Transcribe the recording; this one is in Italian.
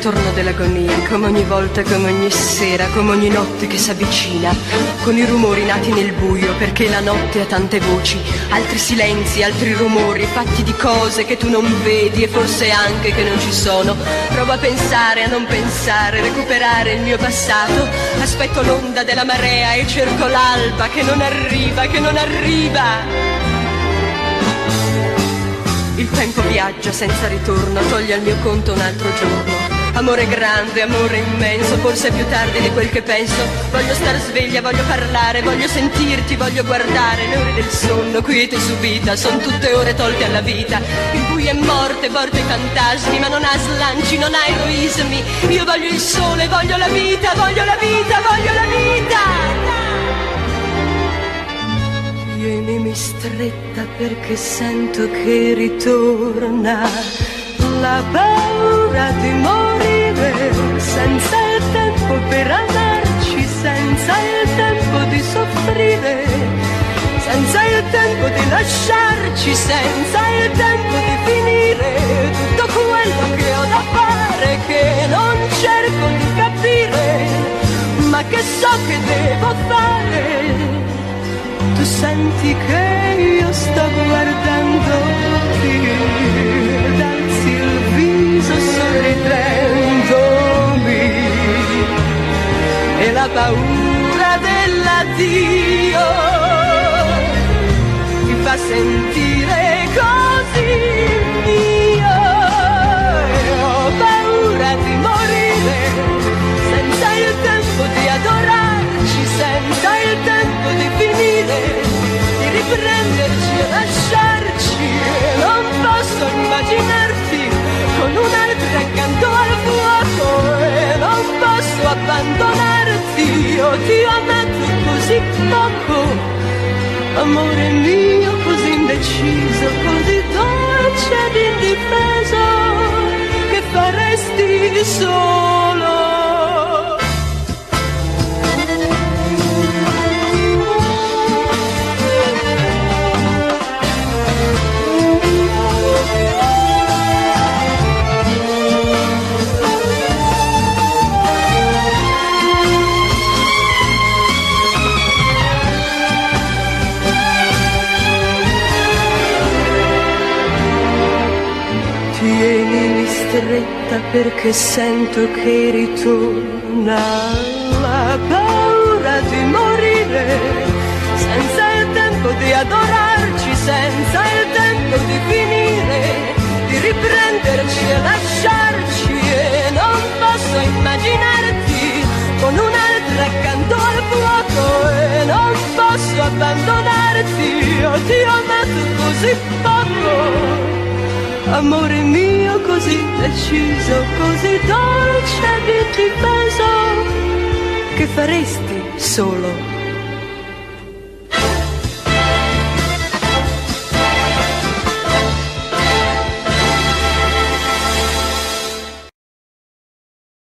ritorno dell'agonia, come ogni volta, come ogni sera, come ogni notte che s'avvicina, con i rumori nati nel buio, perché la notte ha tante voci, altri silenzi, altri rumori, fatti di cose che tu non vedi e forse anche che non ci sono. Provo a pensare, a non pensare, recuperare il mio passato, aspetto l'onda della marea e cerco l'alba che non arriva, che non arriva. Il tempo viaggia senza ritorno, toglie al mio conto un altro giorno. Amore grande, amore immenso, forse è più tardi di quel che penso. Voglio star sveglia, voglio parlare, voglio sentirti, voglio guardare. Le ore del sonno, quiete subita, son tutte ore tolte alla vita. Il buio è morte, porta i fantasmi, ma non ha slanci, non ha eroismi. Io voglio il sole, voglio la vita, voglio la vita, voglio la vita. Tienimi stretta perché sento che ritorna la paura di morire, senza il tempo per amarci, senza il tempo di soffrire, senza il tempo di lasciarci, senza il tempo di finire tutto quello che ho da fare, che non cerco di capire, ma che so che devo fare. Tu senti che io sto guardandoti, d'alzi il viso sorridendomi, e la paura dell'addio ti fa sentire così mio. E ho paura di morire, senza il tempo di adorarci, senza il tempo di finire, di riprenderci e lasciarci. E non posso immaginarti con un'altra accanto al fuoco, e non posso abbandonarti. Io ti ho amato così poco, amore mio, così indeciso, così dolce ed indifeso, che faresti solo. Tienimi stretta perché sento che ritorna la paura di morire, senza il tempo di adorarci, senza il tempo di finire, di riprenderci e lasciarci. E non posso immaginarti con un'altra accanto al fuoco, e non posso abbandonarti. Io ti ho amato così poco, amore mio, così deciso, così dolce ed indifeso, che faresti solo.